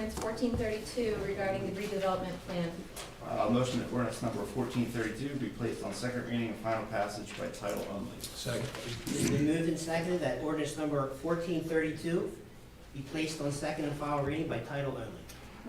ordinance 1432 regarding the redevelopment plan. Motion that ordinance number 1432 be placed on second reading and final passage by title only. Second. It's been moved and seconded that ordinance number 1432 be placed on second and final reading by title only.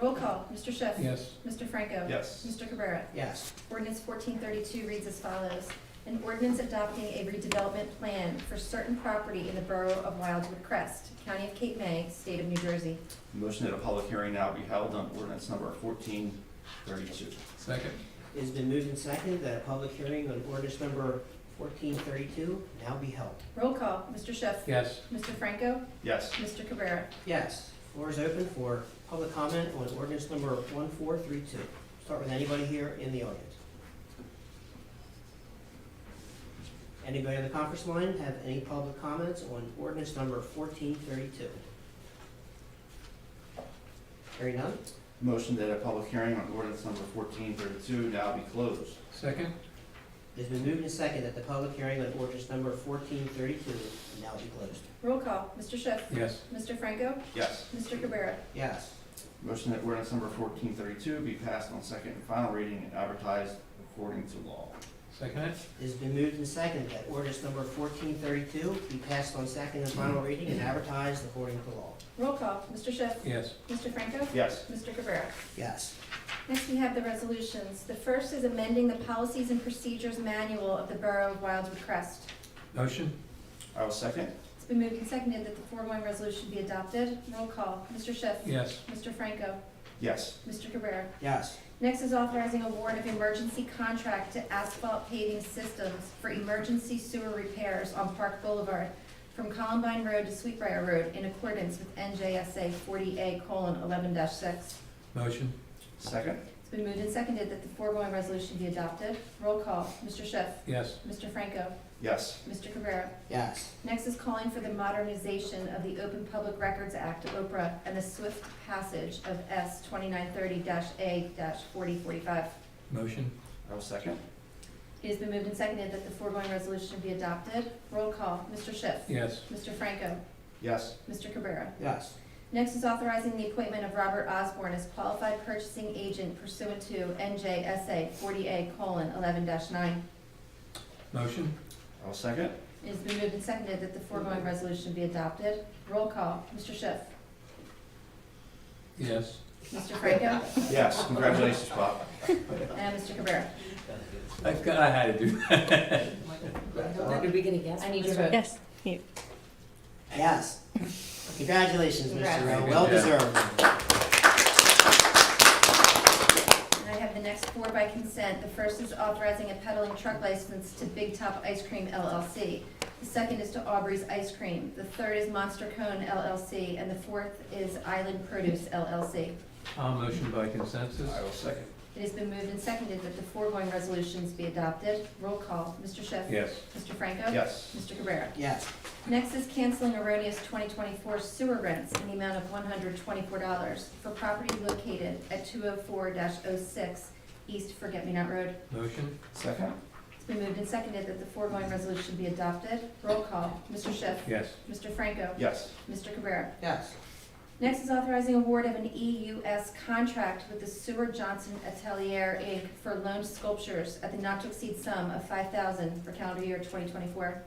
Roll call, Mr. Schiff. Yes. Mr. Franco. Yes. Mr. Cabrera. Yes. Ordinance 1432 reads as follows. An ordinance adopting a redevelopment plan for certain property in the borough of Wildwood Crest, County of Cape May, State of New Jersey. Motion that a public hearing now be held on ordinance number 1432. Second. It has been moved and seconded that a public hearing on ordinance number 1432 now be held. Roll call, Mr. Schiff. Yes. Mr. Franco. Yes. Mr. Cabrera. Yes. Floor is open for public comment on ordinance number 1432. Start with anybody here in the audience. Anybody on the conference line have any public comments on ordinance number 1432? Hearing none? Motion that a public hearing on ordinance number 1432 now be closed. Second. It has been moved and seconded that the public hearing on ordinance number 1432 now be closed. Roll call, Mr. Schiff. Yes. Mr. Franco. Yes. Mr. Cabrera. Yes. Motion that ordinance number 1432 be passed on second and final reading and advertised according to law. Second. It has been moved and seconded that ordinance number 1432 be passed on second and final reading and advertised according to law. Roll call, Mr. Schiff. Yes. Mr. Franco. Yes. Mr. Cabrera. Yes. Next, we have the resolutions. The first is amending the Policies and Procedures Manual of the Borough of Wildwood Crest. Motion. I will second. It's been moved and seconded that the foregoing resolution be adopted. Roll call, Mr. Schiff. Yes. Mr. Franco. Yes. Mr. Cabrera. Yes. Next is authorizing award of emergency contract to Asphalt Paving Systems for emergency sewer repairs on Park Boulevard from Columbine Road to Sweetbriar Road in accordance with NJSA 40A:11-6. Motion. Second. It's been moved and seconded that the foregoing resolution be adopted. Roll call, Mr. Schiff. Yes. Mr. Franco. Yes. Mr. Cabrera. Yes. Next is calling for the modernization of the Open Public Records Act, OPRA, and the swift passage of S 2930-A-4045. Motion. I will second. It has been moved and seconded that the foregoing resolution be adopted. Roll call, Mr. Schiff. Yes. Mr. Franco. Yes. Mr. Cabrera. Yes. Next is authorizing the appointment of Robert Osborne as qualified purchasing agent pursuant to NJSA 40A:11-9. Motion. I will second. It has been moved and seconded that the foregoing resolution be adopted. Roll call, Mr. Schiff. Yes. Mr. Franco. Yes. Congratulations, Bob. And Mr. Cabrera. I had to do that. Did we get a yes? I need your vote. Yes. Yes. Congratulations, Congrats. Mr. Rowe. Well deserved. And I have the next four by consent. The first is authorizing a peddling truck license to Big Top Ice Cream LLC. The second is to Aubrey's Ice Cream. The third is Monster Cone LLC. And the fourth is Island Produce LLC. Motion by consensus. I will second. It has been moved and seconded that the foregoing resolutions be adopted. Roll call, Mr. Schiff. Yes. Mr. Franco. Yes. Mr. Cabrera. Yes. Next is canceling erroneous 2024 sewer rents in the amount of $124 for property located at 204-06 East Forget Me Not Road. Motion. Second. It's been moved and seconded that the foregoing resolution be adopted. Roll call, Mr. Schiff. Yes. Mr. Franco. Yes. Mr. Cabrera. Yes. Next is authorizing award of an EUS contract with the Sewer Johnson Atelier, Inc. for loan sculptures at the not-to-exceed sum of $5,000 for calendar year 2024.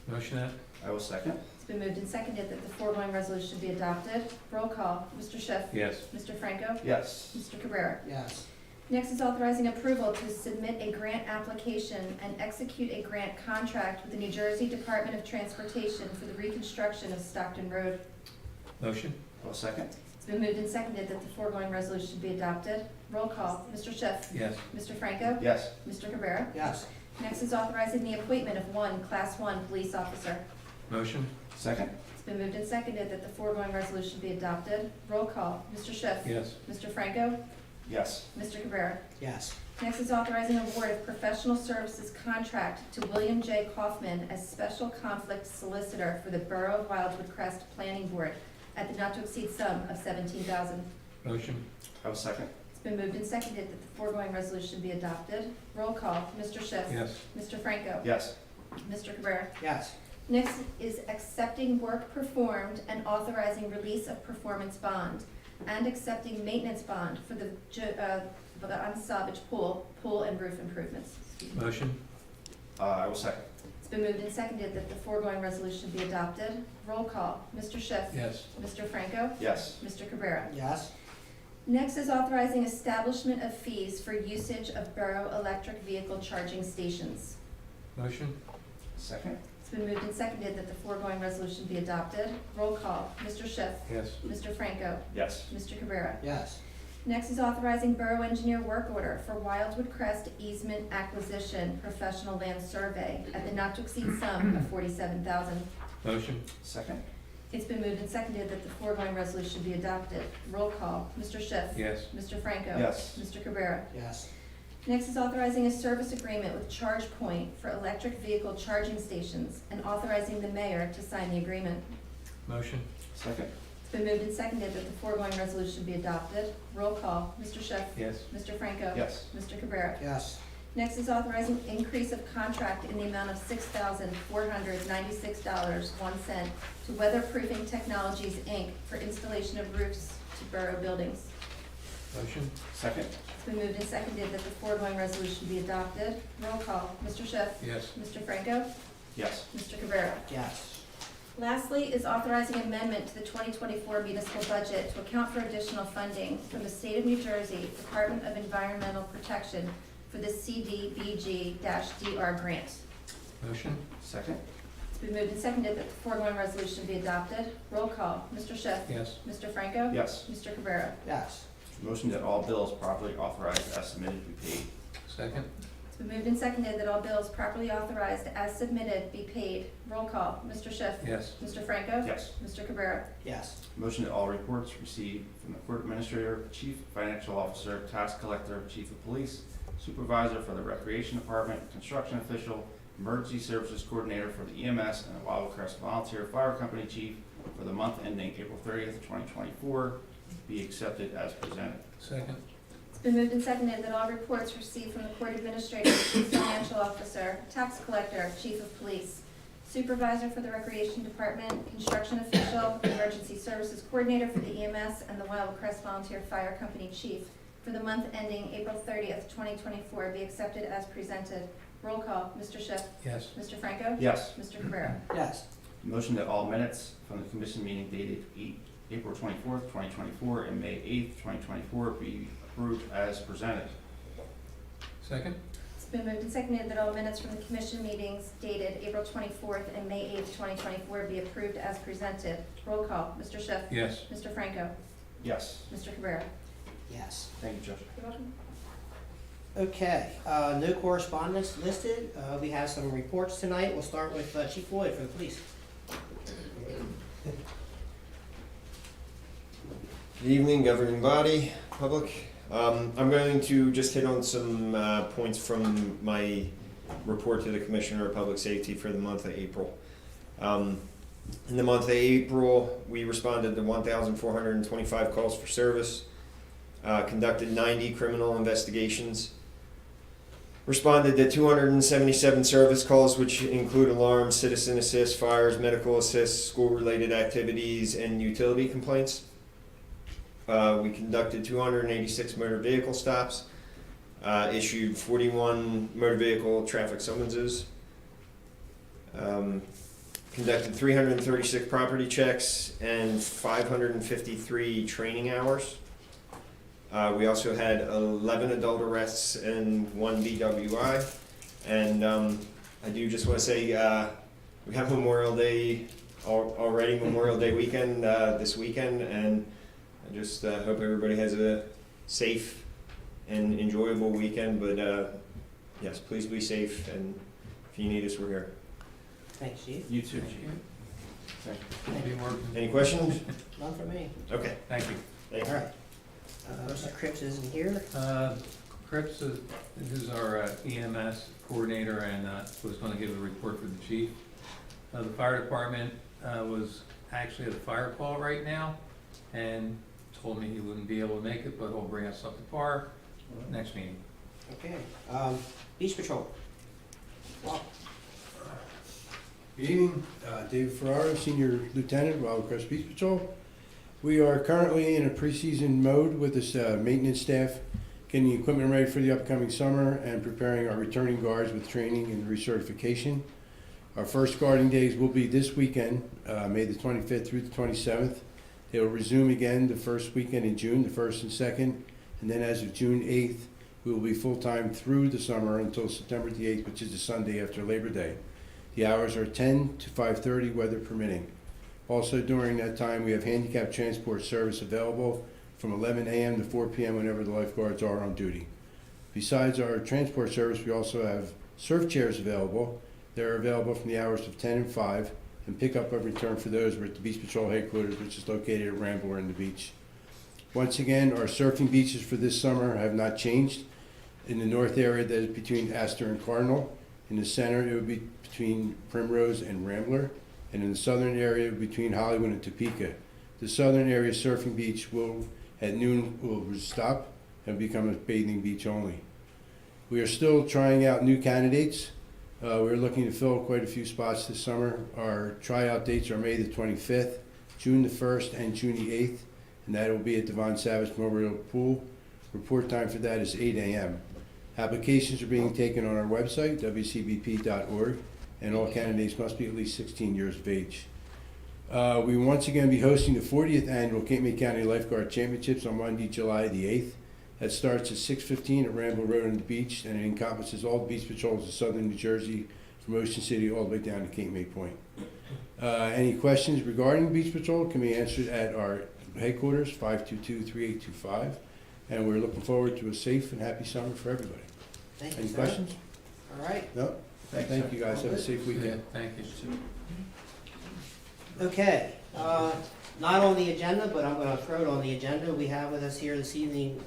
Motion that. I will second. It's been moved and seconded that the foregoing resolution be adopted. Roll call, Mr. Schiff. Yes. Mr. Franco. Yes. Mr. Cabrera. Yes. Next is authorizing approval to submit a grant application and execute a grant contract with the New Jersey Department of Transportation for the reconstruction of Stockton Road. Motion. I will second. It's been moved and seconded that the foregoing resolution be adopted. Roll call, Mr. Schiff. Yes. Mr. Franco. Yes. Mr. Cabrera. Yes. Next is authorizing the appointment of one Class 1 police officer. Motion. Second. It's been moved and seconded that the foregoing resolution be adopted. Roll call, Mr. Schiff. Yes. Mr. Franco. Yes. Mr. Cabrera. Yes. Next is authorizing award of professional services contract to William J. Kaufman as special conflict solicitor for the Borough of Wildwood Crest Planning Board at the not-to-exceed sum of $17,000. Motion. I will second. It's been moved and seconded that the foregoing resolution be adopted. Roll call, Mr. Schiff. Yes. Mr. Franco. Yes. Mr. Cabrera. Yes. Next is accepting work performed and authorizing release of performance bond. and accepting maintenance bond for the unsalvaged pool and roof improvements. Motion? I will second. It's been moved and seconded that the foregoing resolution be adopted. Roll call. Mr. Schiff. Yes. Mr. Franco. Yes. Mr. Cabrera. Yes. Next is authorizing establishment of fees for usage of borough electric vehicle charging stations. Motion? Second. It's been moved and seconded that the foregoing resolution be adopted. Roll call. Mr. Schiff. Yes. Mr. Franco. Yes. Mr. Cabrera. Yes. Next is authorizing borough engineer work order for Wildwood Crest easement acquisition professional land survey at the not to exceed sum of $47,000. Motion? Second. It's been moved and seconded that the foregoing resolution be adopted. Roll call. Mr. Schiff. Yes. Mr. Franco. Yes. Mr. Cabrera. Yes. Next is authorizing a service agreement with ChargePoint for electric vehicle charging stations and authorizing the mayor to sign the agreement. Motion? Second. It's been moved and seconded that the foregoing resolution be adopted. Roll call. Mr. Schiff. Yes. Mr. Franco. Yes. Mr. Cabrera. Yes. Next is authorizing increase of contract in the amount of $6,496.01 to Weatherproofing Technologies, Inc. for installation of roofs to borough buildings. Motion? Second. It's been moved and seconded that the foregoing resolution be adopted. Roll call. Mr. Schiff. Yes. Mr. Franco. Yes. Mr. Cabrera. Yes. Lastly is authorizing amendment to the 2024 municipal budget to account for additional funding from the State of New Jersey Department of Environmental Protection for the CDBG-DR grant. Motion? Second. It's been moved and seconded that the foregoing resolution be adopted. Roll call. Mr. Schiff. Yes. Mr. Franco. Yes. Mr. Cabrera. Yes. Motion that all bills properly authorized as submitted be paid. Second? It's been moved and seconded that all bills properly authorized as submitted be paid. Roll call. Mr. Schiff. Yes. Mr. Franco. Yes. Mr. Cabrera. Yes. Motion that all reports received from the court administrator, chief financial officer, tax collector, chief of police, supervisor for the recreation department, construction official, emergency services coordinator for the EMS, and the Wildwood Crest Volunteer Fire Company chief for the month ending April 30th, 2024, be accepted as presented. Second? It's been moved and seconded that all reports received from the court administrator, chief financial officer, tax collector, chief of police, supervisor for the recreation department, construction official, emergency services coordinator for the EMS, and the Wildwood Crest Volunteer Fire Company chief for the month ending April 30th, 2024, be accepted as presented. Roll call. Mr. Schiff. Yes. Mr. Franco. Yes. Mr. Cabrera. Yes. Motion that all minutes from the commission meeting dated April 24th, 2024, and May 8th, 2024, be approved as presented. Second? It's been moved and seconded that all minutes from the commission meetings dated April 24th and May 8th, 2024 be approved as presented. Roll call. Mr. Schiff. Yes. Mr. Franco. Yes. Mr. Cabrera. Yes. Thank you, Judge. You're welcome. Okay, no correspondence listed. We have some reports tonight. We'll start with Chief Floyd for the police. Good evening, governing body, public. I'm going to just hit on some points from my report to the Commissioner of Public Safety for the month of April. In the month of April, we responded to 1,425 calls for service, conducted 90 criminal investigations, responded to 277 service calls, which include alarms, citizen assist, fires, medical assist, school-related activities, and utility complaints. We conducted 286 motor vehicle stops, issued 41 motor vehicle traffic summonses, conducted 336 property checks, and 553 training hours. We also had 11 adult arrests and 1 DWI. And I do just want to say we have Memorial Day already, Memorial Day weekend this weekend, and I just hope everybody has a safe and enjoyable weekend. But yes, please be safe, and if you need us, we're here. Thanks, Chief. You too, Chief. Thank you. Be more- Any questions? None from me. Okay. Thank you. Thank All you. right. Mr. Cripps isn't here. Cripps is our EMS coordinator and was going to give a report for the chief. The fire department was actually at a fire call right now and told me he wouldn't be able to make it, but he'll bring us up to par next meeting. Okay. Beach Patrol. Wow. Good evening, David Ferrara, Senior Lieutenant, Wildwood Crest Beach Patrol. We are currently in a preseason mode with this maintenance staff, getting the equipment ready for the upcoming summer and preparing our returning guards with training and recertification. Our first guarding days will be this weekend, May the 25th through the 27th. They will resume again the first weekend in June, the 1st and 2nd, and then as of June 8th, we will be full-time through the summer until September the 8th, which is the Sunday after Labor Day. The hours are 10 to 5:30, weather permitting. Also during that time, we have handicap transport service available from 11 a.m. to 4 p.m. whenever the lifeguards are on duty. Besides our transport service, we also have surf chairs available. They're available from the hours of 10 and 5, and pickup of return for those are at the Beach Patrol headquarters, which is located at Rambler and the beach. Once again, our surfing beaches for this summer have not changed. In the north area, that is between Astor and Cardinal. In the center, it would be between Primrose and Rambler. And in the southern area, between Hollywood and Topeka. The southern area surfing beach will, at noon, will stop and become a bathing beach only. We are still trying out new candidates. We're looking to fill quite a few spots this summer. Our tryout dates are May the 25th, June the 1st, and June the 8th, and that will be at Devon Savage Memorial Pool. Report time for that is 8 a.m. Applications are being taken on our website, wcbp.org, and all candidates must be at least 16 years of age. We will once again be hosting the 40th annual Cape May County Lifeguard Championships on Monday, July the 8th. That starts at 6:15 at Rambler Road on the beach, and it encompasses all the beach patrols of southern New Jersey, from Ocean City all the way down to Cape May Point. Any questions regarding Beach Patrol can be answered at our headquarters, 522-3825, and we're looking forward to a safe and happy summer for everybody. Thank you, Any sir. questions? All right. No? Thank you guys, have a safe weekend. Thank you. Okay, not on the agenda, but I'm gonna throw it on the agenda. We have with us here this evening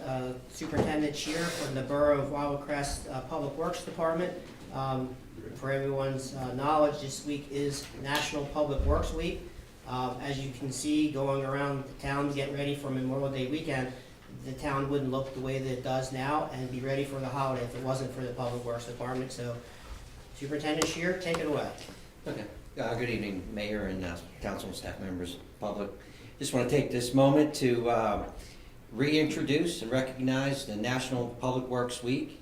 Superintendent Shear from the Borough of Wildwood Crest Public Works Department. For everyone's knowledge, this week is National Public Works Week. As you can see, going around the town getting ready for Memorial Day weekend, the town wouldn't look the way that it does now and be ready for the holiday if it wasn't for the Public Works Department. So Superintendent Shear, take it away. Okay. Good evening, Mayor and council and staff members, public. Just want to take this moment to reintroduce and recognize the National Public Works Week.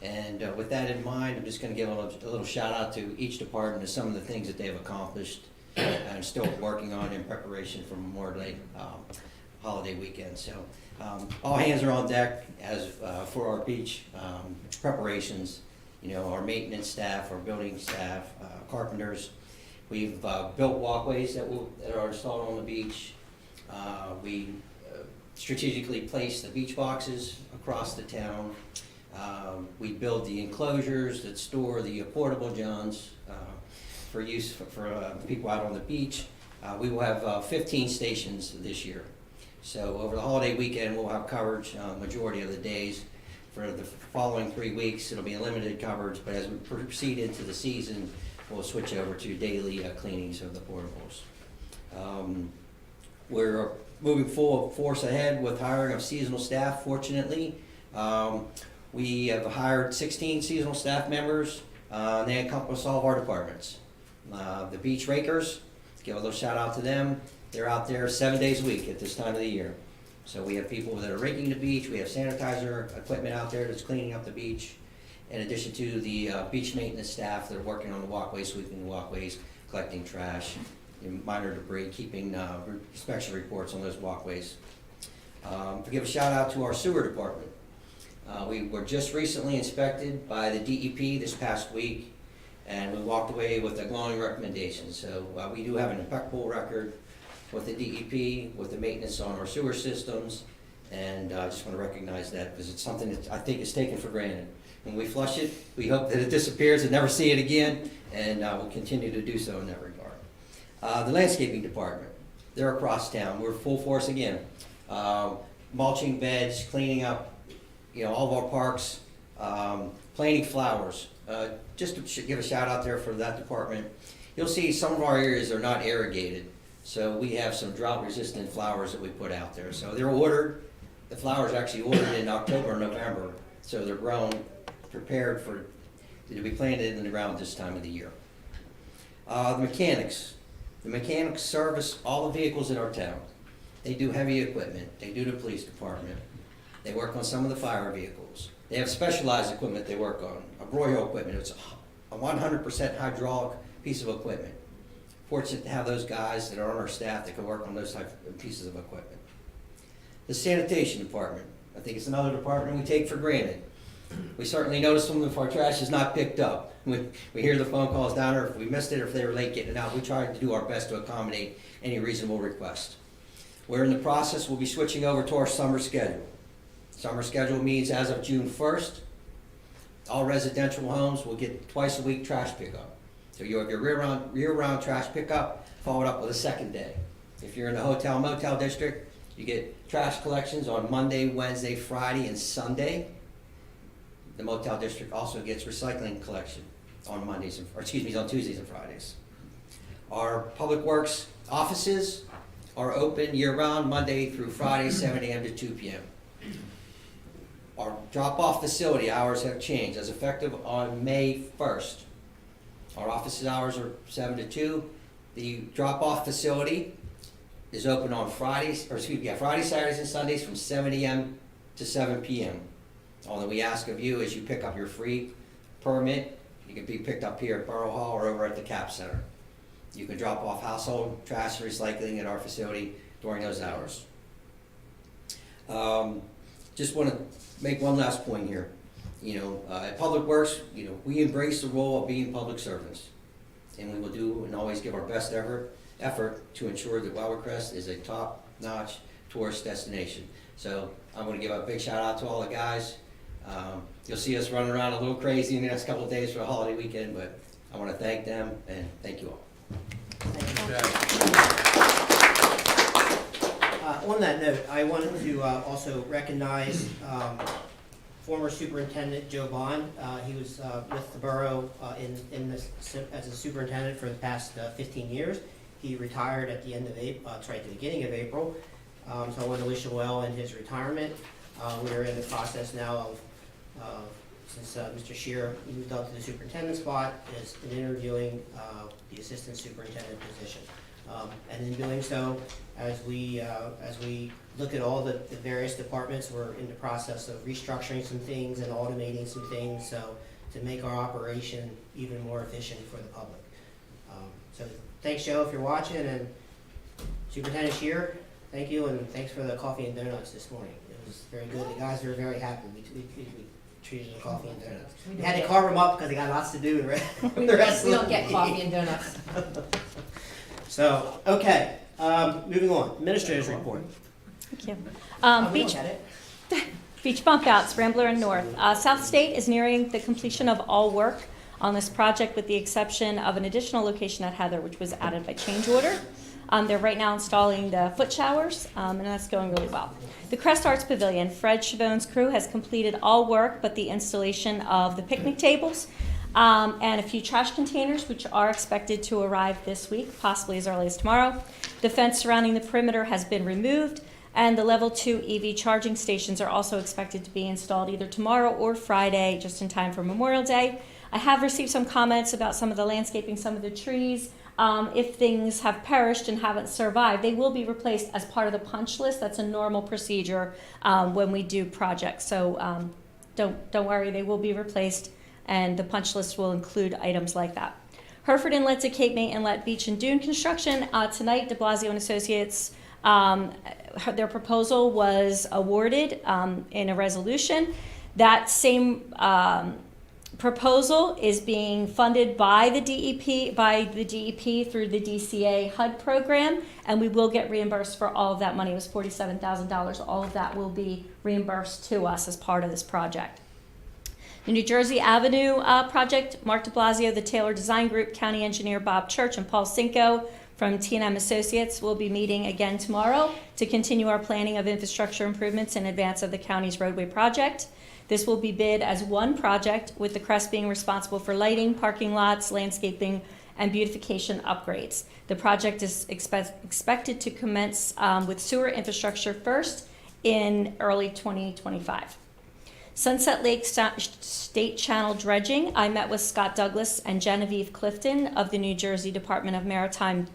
And with that in mind, I'm just going to give a little shout out to each department of some of the things that they've accomplished and still working on in preparation for Memorial Day holiday weekend. So all hands are on deck as for our beach preparations. You know, our maintenance staff, our building staff, carpenters. We've built walkways that are installed on the beach. We strategically placed the beach boxes across the town. We build the enclosures that store the portable johns for use for people out on the beach. We will have 15 stations this year. So over the holiday weekend, we'll have coverage majority of the days. For the following 3 weeks, it'll be limited coverage, but as we proceed into the season, we'll switch over to daily cleanings of the portables. We're moving full force ahead with hiring of seasonal staff, fortunately. We have hired 16 seasonal staff members. They encompass all of our departments. The beach rakers, give a little shout out to them. They're out there 7 days a week at this time of the year. So we have people that are raking the beach. We have sanitizer equipment out there that's cleaning up the beach. In addition to the beach maintenance staff that are working on the walkways, sweeping the walkways, collecting trash, minor debris, keeping inspection reports on those walkways. To give a shout out to our sewer department. We were just recently inspected by the DEP this past week, and we walked away with a glowing recommendation. So we do have an impeccable record with the DEP, with the maintenance on our sewer systems, and I just want to recognize that because it's something that I think is taken for granted. When we flush it, we hope that it disappears and never see it again, and we'll continue to do so in that regard. The landscaping department, they're across town. We're full force again. Mulching beds, cleaning up, all of our parks, planting flowers. Just to give a shout out there for that department. You'll see some of our areas are not irrigated, so we have some drought-resistant flowers that we put out there. So they're ordered. The flowers are actually ordered in October or November, so they're grown, prepared to be planted in the ground this time of the year. The mechanics. The mechanics service all the vehicles in our town. They do heavy equipment. They do the police department. They work on some of the fire vehicles. They have specialized equipment they work on. A broil equipment, it's a 100% hydraulic piece of equipment. Fortunate to have those guys that are on our staff that can work on those type of pieces of equipment. The sanitation department, I think it's another department we take for granted. We certainly notice them if our trash is not picked up. We hear the phone calls down there, if we missed it or if they were late getting it out, we try to do our best to accommodate any reasonable request. We're in the process, we'll be switching over to our summer schedule. Summer schedule means as of June 1st, all residential homes will get twice a week trash pickup. So you have your year-round trash pickup followed up with a second day. If you're in the hotel motel district, you get trash collections on Monday, Wednesday, Friday, and Sunday. The motel district also gets recycling collection on on Tuesdays and Fridays. Our public works offices are open year-round, Monday through Friday, 7 a.m. to 2 p.m. Our drop-off facility hours have changed as effective on May 1st. Our office hours are 7 to 2. The drop-off facility is open on Fridays, Friday, Saturdays, and Sundays from 7 a.m. to 7 p.m. All that we ask of you is you pick up your free permit. You can be picked up here at Borough Hall or over at the CAP Center. You can drop off household trash and recycling at our facility during those hours. Just want to make one last point here. At Public Works, we embrace the role of being public servants, and we will do and always give our best effort to ensure that Wildwood Crest is a top-notch tourist destination. So I'm going to give a big shout out to all the guys. You'll see us running around a little crazy in the next couple of days for the holiday weekend, but I want to thank them and thank you all. On that note, I wanted to also recognize former Superintendent Joe Bond. He was with the borough as a superintendent for the past 15 years. He retired at the end of April, at the beginning of April. So I want to wish him well in his retirement. We're in the process now of since Mr. Shear moved up to the superintendent spot, is interviewing the assistant superintendent position. And in doing so, as we look at all the various departments, we're in the process of restructuring some things and automating some things, so to make our operation even more efficient for the public. So thanks, Joe, if you're watching, and Superintendent Shear, thank you, and thanks for the coffee and donuts this morning. It was very good. The guys were very happy. We treated them coffee and donuts. We had to carve them up because they got lots to do the rest of the We don't get week. coffee and donuts. So, okay, moving on. Administrator's report. Thank you. We Beach, don't get it. beach bump outs, Rambler and North. South State is nearing the completion of all work on this project with the exception of an additional location at Heather, which was added by change order. They're right now installing the foot showers, and that's going really well. The Crest Arts Pavilion, Fred Chavone's crew has completed all work but the installation of the picnic tables and a few trash containers, which are expected to arrive this week, possibly as early as tomorrow. The fence surrounding the perimeter has been removed, and the level 2 EV charging stations are also expected to be installed either tomorrow or Friday, just in time for Memorial Day. I have received some comments about some of the landscaping, some of the trees. If things have perished and haven't survived, they will be replaced as part of the punch list. That's a normal procedure when we do projects. So don't worry, they will be replaced, and the punch list will include items like that. Hereford Inlet to Cape May Inlet Beach and Dune construction. Tonight, de Blasio and Associates, their proposal was awarded in a resolution. That same proposal is being funded by the DEP through the DCA HUD program, and we will get reimbursed for all of that money. It was $47,000. All of that will be reimbursed to us as part of this project. The New Jersey Avenue project, Mark de Blasio, the Taylor Design Group, County Engineer Bob Church, and Paul Cinco from T&M Associates will be meeting again tomorrow to continue our planning of infrastructure improvements in advance of the county's roadway project. This will be bid as one project, with the Crest being responsible for lighting, parking lots, landscaping, and beautification upgrades. The project is expected to commence with sewer infrastructure first in early 2025. Sunset Lake State Channel dredging. I met with Scott Douglas and Genevieve Clifton of the New Jersey Department of Maritime.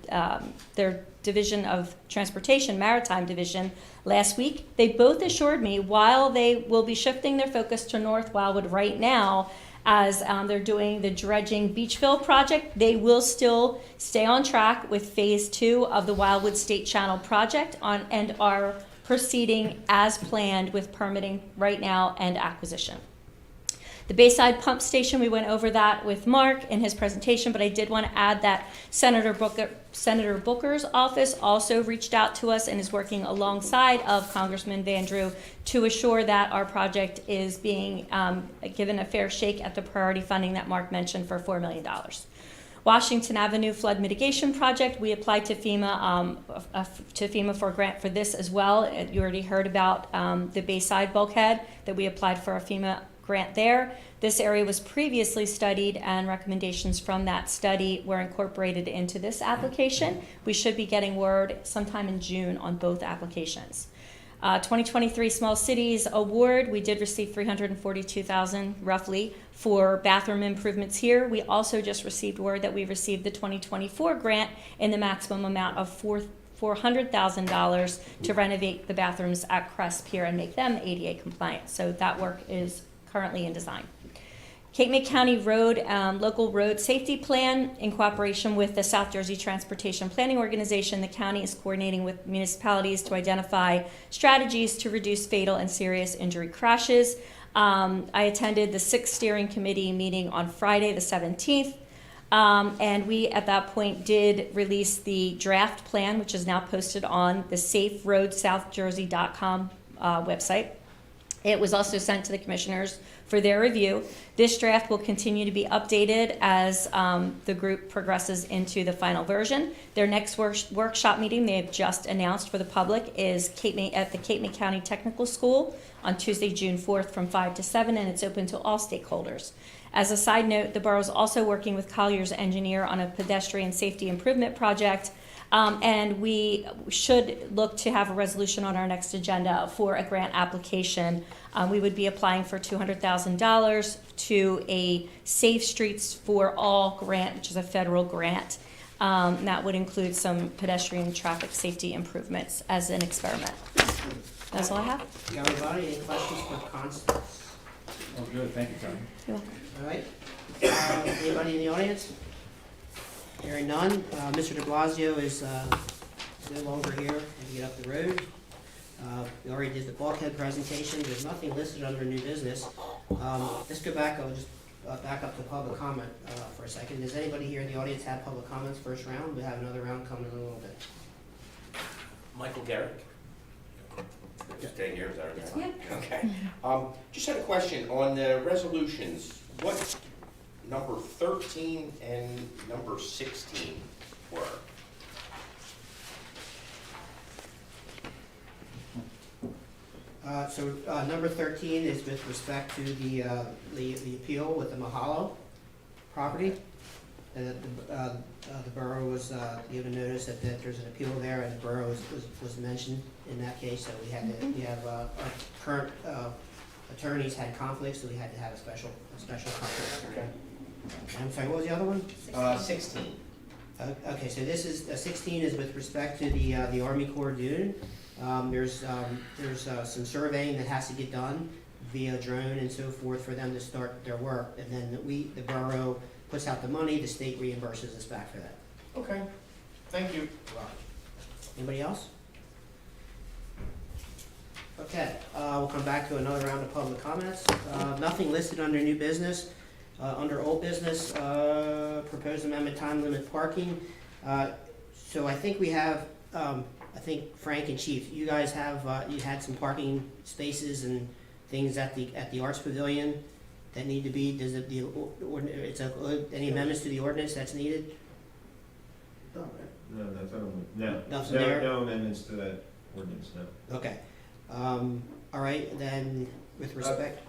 They're Division of Transportation, Maritime Division, last week. They both assured me while they will be shifting their focus to North Wildwood right now, as they're doing the dredging Beachville project, they will still stay on track with phase 2 of the Wildwood State Channel project and are proceeding as planned with permitting right now and acquisition. The Bayside Pump Station, we went over that with Mark in his presentation, but I did want to add that Senator Booker's office also reached out to us and is working alongside of Congressman Vandrew to assure that our project is being given a fair shake at the priority funding that Mark mentioned for $4 million. Washington Avenue Flood Mitigation Project, we applied to FEMA for a grant for this as well. You already heard about the Bayside bulkhead, that we applied for a FEMA grant there. This area was previously studied and recommendations from that study were incorporated into this application. We should be getting word sometime in June on both applications. 2023 Small Cities Award, we did receive $342,000 roughly for bathroom improvements here. We also just received word that we received the 2024 grant in the maximum amount of $400,000 to renovate the bathrooms at Crest Pier and make them ADA compliant. So that work is currently in design. Cape May County Road Local Road Safety Plan, in cooperation with the South Jersey Transportation Planning Organization, the county is coordinating with municipalities to identify strategies to reduce fatal and serious injury crashes. I attended the 6th Steering Committee meeting on Friday the 17th, and we at that point did release the draft plan, which is now posted on the SafeRoadSouthJersey.com website. It was also sent to the commissioners for their review. This draft will continue to be updated as the group progresses into the final version. Their next workshop meeting they have just announced for the public is at the Cape May County Technical School on Tuesday, June 4th from 5 to 7, and it's open to all stakeholders. As a side note, the borough is also working with Collier's engineer on a pedestrian safety improvement project. And we should look to have a resolution on our next agenda for a grant application. We would be applying for $200,000 to a Safe Streets for All grant, which is a federal grant. That would include some pedestrian traffic safety improvements as an experiment. That's all I have. Everybody, any questions for Constance? Oh, good, thank you, Tony. You're welcome. All right. Anybody in the audience? Hearing none. Mr. de Blasio is no longer here to get up the road. We already did the bulkhead presentation. There's nothing listed under new business. Let's go back. I'll just back up to public comment for a second. Does anybody here in the audience have public comments first round? We have another round coming in a little bit. Michael Garrick. Staying here, is that okay? Yeah. Okay. Just had a question on the resolutions. What number 13 and number 16 were? Number 13 is with respect to the appeal with the Mahalo property. The borough was given notice that there's an appeal there, and the borough was mentioned in that case. So we had to, our current attorneys had conflicts, so we had to have a special conflict. Okay. I'm sorry, what was the other one? 16. Okay, so this is 16 is with respect to the Army Corps Dune. There's some surveying that has to get done via drone and so forth for them to start their work, and then the borough puts out the money, the state reimburses us back for that. Okay. Thank you. Anybody else? Okay, we'll come back to another round of public comments. Nothing listed under new business. Under old business, proposed amendment time limit parking. So I think we have, I think Frank and Chief, you guys have, you had some parking spaces and things at the Arts Pavilion that need to be, does it, any amendments to the ordinance that's needed? No, that's no. Nothing there? No amendments to that ordinance, no. Okay. All right, then with respect,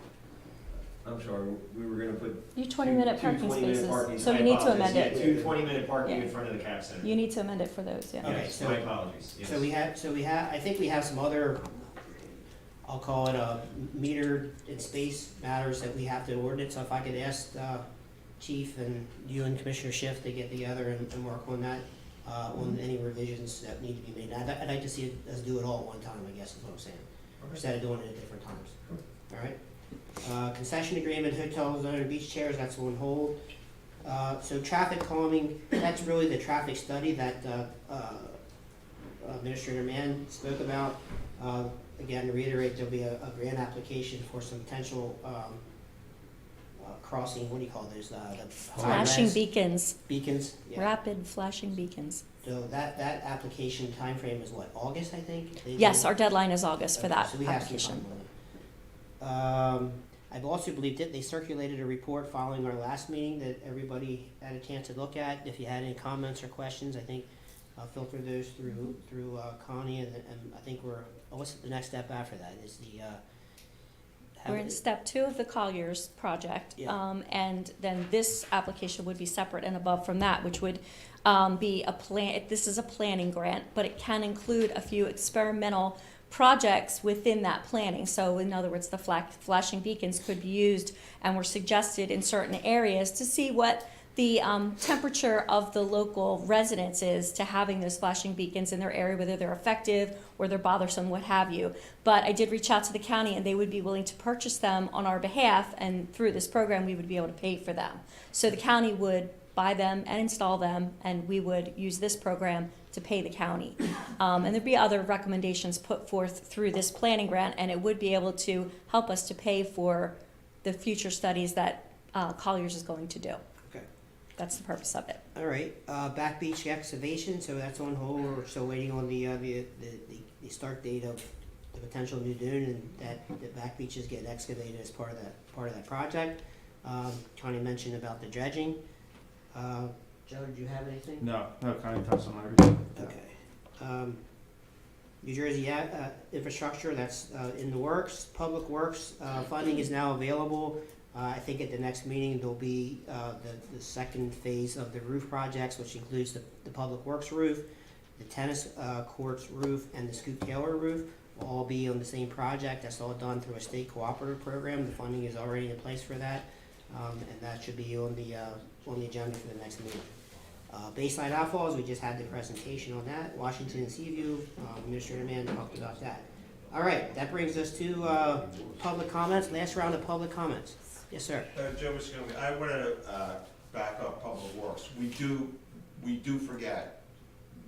I'm sorry, we were gonna put. You 20-minute parking 20-minute spaces, parking. so I you need to apologize. amend it. Yeah, 2 20-minute parking Yeah. in front of the CAP Center. You need to amend it for those, yeah. Okay, Yes, so- my apologies, yes. so we have, I think we have some other, I'll call it meter and space matters that we have to ordinance. So if I could ask Chief and you and Commissioner Schiff to get together and work on that. on any revisions that need to be made. I'd like to see us do it all at one time, I guess is what I'm saying, instead of doing it at different times. All right? Concession agreement, hotel zone, beach chairs, that's on hold. So traffic calming, that's really the traffic study that Administrator Mann spoke about. Again, to reiterate, there'll be a grant application for some potential crossing, what do you call those? The Flashing high-res beacons, beacons. Yeah. rapid flashing beacons. So that application timeframe is what, August, I think? Yes, our deadline is August for Okay, that so we have some application. time on it. I've also believed that they circulated a report following our last meeting that everybody had a chance to look at. If you had any comments or questions, I think I'll filter those through Connie, and I think what's the next step after that? Is the We're in step 2 of the Colliers project, Yeah. and then this application would be separate and above from that, which would be a plan. This is a planning grant, but it can include a few experimental projects within that planning. So in other words, the flashing beacons could be used and were suggested in certain areas to see what the temperature of the local residents is to having those flashing beacons in their area, whether they're effective or they're bothersome, what have you. But I did reach out to the county, and they would be willing to purchase them on our behalf, and through this program we would be able to pay for them. So the county would buy them and install them, and we would use this program to pay the county. And there'd be other recommendations put forth through this planning grant, and it would be able to help us to pay for the future studies that Colliers is going to do. Okay. That's the purpose of it. All right, back beach excavation, so that's on hold. We're still waiting on the start date of the potential new dune, and that the back beaches get excavated as part of that project. Connie mentioned about the dredging. Joe, did you have anything? No, Connie touched on everything. Okay. New Jersey infrastructure, that's in the works. Public Works funding is now available. I think at the next meeting, there'll be the second phase of the roof projects, which includes the Public Works roof, the tennis courts roof, and the Scoop Taylor roof will all be on the same project. That's all done through a state cooperative program. The funding is already in place for that, and that should be on the agenda for the next meeting. Baseline outfalls, we just had the presentation on that. Washington and Seaview, Administrator Mann talked about that. All right, that brings us to public comments, last round of public comments. Yes, sir. Joe Visconti, I want to back up Public Works. We do forget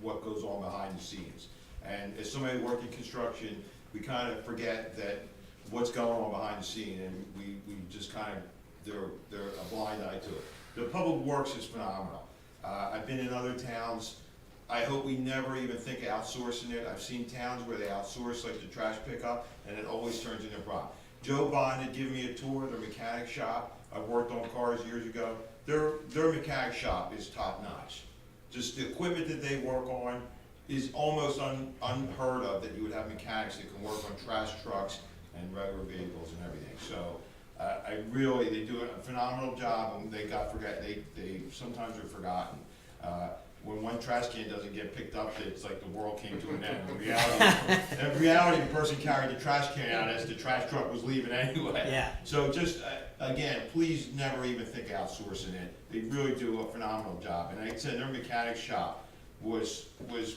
what goes on behind the scenes. And as somebody working construction, we kind of forget that what's going on behind the scene, and we just kind of, they're a blind eye to it. The Public Works is phenomenal. I've been in other towns. I hope we never even think of outsourcing it. I've seen towns where they outsource like the trash pickup, and it always turns into a problem. Joe Bond had given me a tour of their mechanic shop. I worked on cars years ago. Their mechanic shop is top notch. Just the equipment that they work on is almost unheard of, that you would have mechanics that can work on trash trucks and regular vehicles and everything. So they do a phenomenal job, and they sometimes are forgotten. When one trash can doesn't get picked up, it's like the world came to an end. In reality, the person carried the trash can out as the trash truck was leaving anyway. Yeah. So just, again, please never even think of outsourcing it. They really do a phenomenal job. And like I said, their mechanic shop was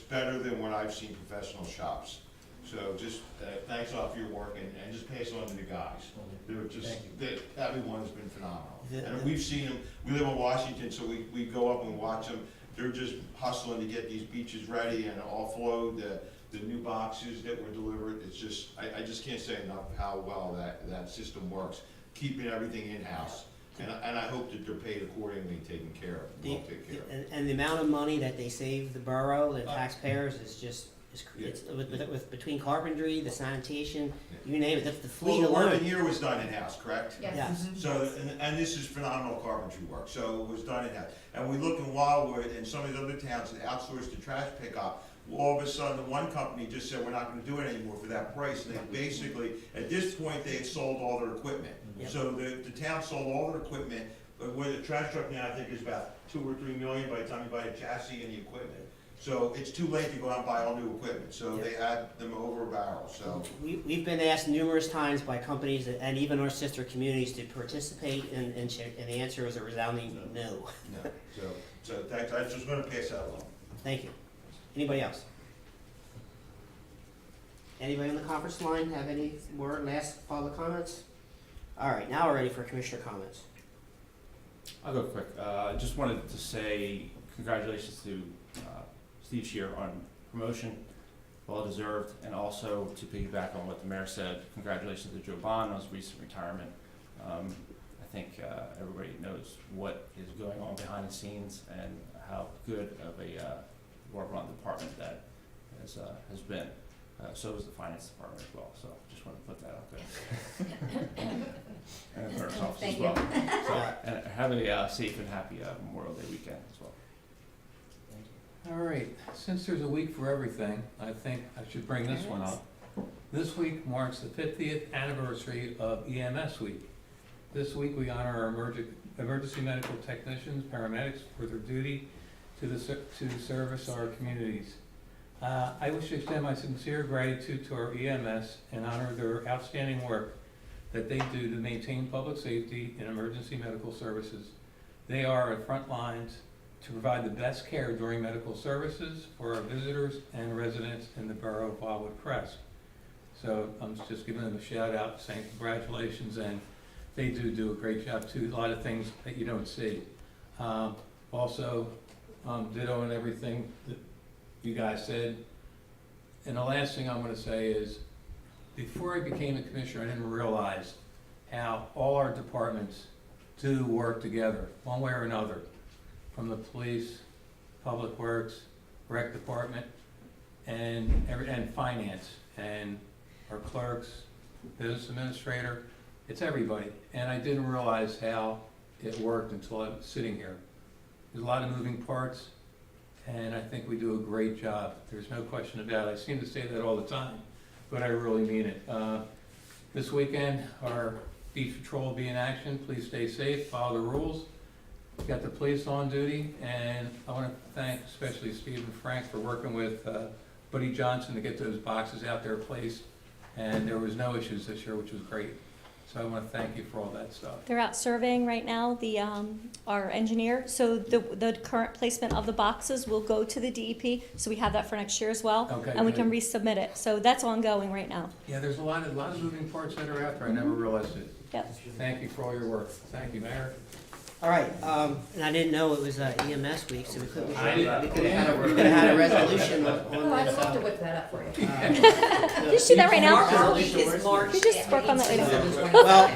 better than what I've seen professional shops. So just thanks all for your work, and just pass it on to the guys. They're just, everyone's been phenomenal. And we've seen them, we live in Washington, so we go up and watch them. They're just hustling to get these beaches ready and offload the new boxes that were delivered. It's just, I just can't say enough how well that system works, keeping everything in-house. And I hope that they're paid accordingly, taken care of, well taken care of. And the amount of money that they save the borough, the taxpayers, is just, it's with between carpentry, the sanitation, you name it, the fleet Well, the work alone. in here was done in-house, correct? Yes. Yes. So, and this is phenomenal carpentry work, so it was done in-house. And we look in Wildwood and some of the other towns that outsourced the trash pickup, all of a sudden, the one company just said, we're not gonna do it anymore for that price. And they basically, at this point, they had sold all their equipment. Yep. So the town sold all their equipment, but where the trash truck now, I think, is about 2 or 3 million by the time you buy the chassis and the equipment. So it's too late to go out and buy all new equipment, so they had them over a barrel, so. We've been asked numerous times by companies and even our sister communities to participate, and the answer is a resounding no. No, so thanks, I just wanna pass that along. Thank you. Anybody else? Anybody on the conference line have any more last public comments? All right, now we're ready for commissioner comments. I'll go quick. I just wanted to say congratulations to Steve Shear on promotion, well deserved, and also to piggyback on what the mayor said, congratulations to Joe Bond on his recent retirement. I think everybody knows what is going on behind the scenes and how good of a well-run department that has been. So is the finance department as well. So just want to put that out there. And the clerk's office Thank as you. well. So, and have a safe and happy Memorial Day weekend as well. All right, since there's a week for everything, I think I should bring this one up. This week marks the 50th anniversary of EMS Week. This week we honor our emergency medical technicians, paramedics for their duty to service our communities. I wish to extend my sincere gratitude to our EMS and honor their outstanding work that they do to maintain public safety and emergency medical services. They are at front lines to provide the best care during medical services for our visitors and residents in the borough of Wildwood Crest. So I'm just giving them a shout out, saying congratulations, and they do a great job too. A lot of things that you don't see. Also, ditto on everything that you guys said. And the last thing I'm going to say is, before I became a commissioner, I didn't realize how all our departments do work together, one way or another, from the police, public works, rec department, and finance, and our clerks, business administrator. It's everybody. And I didn't realize how it worked until I was sitting here. There's a lot of moving parts, and I think we do a great job. There's no question about it. I seem to say that all the time, but I really mean it. This weekend, our beach patrol will be in action. Please stay safe, follow the rules. We've got the police on duty, and I want to thank especially Steve and Frank for working with Buddy Johnson to get those boxes out there placed, and there was no issues this year, which was great. So I want to thank you for all that stuff. They're out surveying right now, our engineer. So the current placement of the boxes will go to the DEP, so we have that for next year as well. Okay, and we good. can resubmit it. So that's ongoing right now. Yeah, there's a lot of moving parts that are out there. I never realized it. Yep. Thank you for all your work. Thank you, Mayor. All right, and I didn't know it was EMS week, so we could I didn't- have had a resolution on Oh, I'd this. love to whip that up for you. You just do that right now. Resolution Is works. March. You just work on the item. Well, I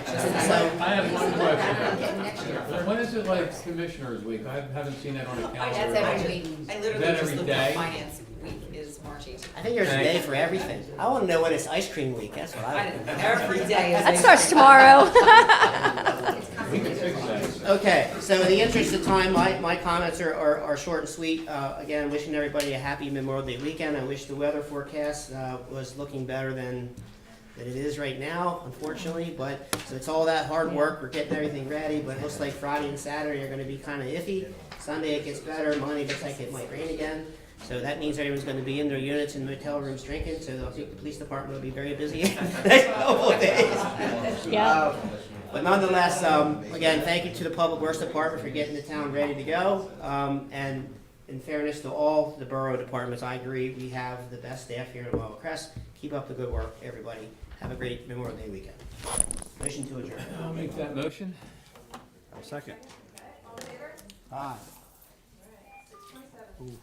have one I'm question. getting next year first. When is it like Commissioners Week? I haven't seen that on the calendar. That's every week. I Is literally that just every looked day? at finance week is March 18th. I think there's a day for everything. I want to know when it's ice cream week, that's what I want. Every day is. That starts tomorrow. We can fix that. Okay, so in the interest of time, my comments are short and sweet. Again, wishing everybody a happy Memorial Day weekend. I wish the weather forecast was looking better than it is right now, unfortunately. But, so it's all that hard work, we're getting everything ready, but it looks like Friday and Saturday are gonna be kind of iffy. Sunday it gets better, Monday looks like it might rain again. So that means everyone's gonna be in their units and motel rooms drinking, so I think the police department will be very busy the next couple of days. Yeah. But nonetheless, again, thank you to the Public Works Department for getting the town ready to go. And in fairness to all the borough departments, I agree, we have the best staff here in Wildwood Crest. Keep up the good work, everybody. Have a great Memorial Day weekend. Motion to adjourn. I'll make that motion. Second. Aye. All right, 6:27.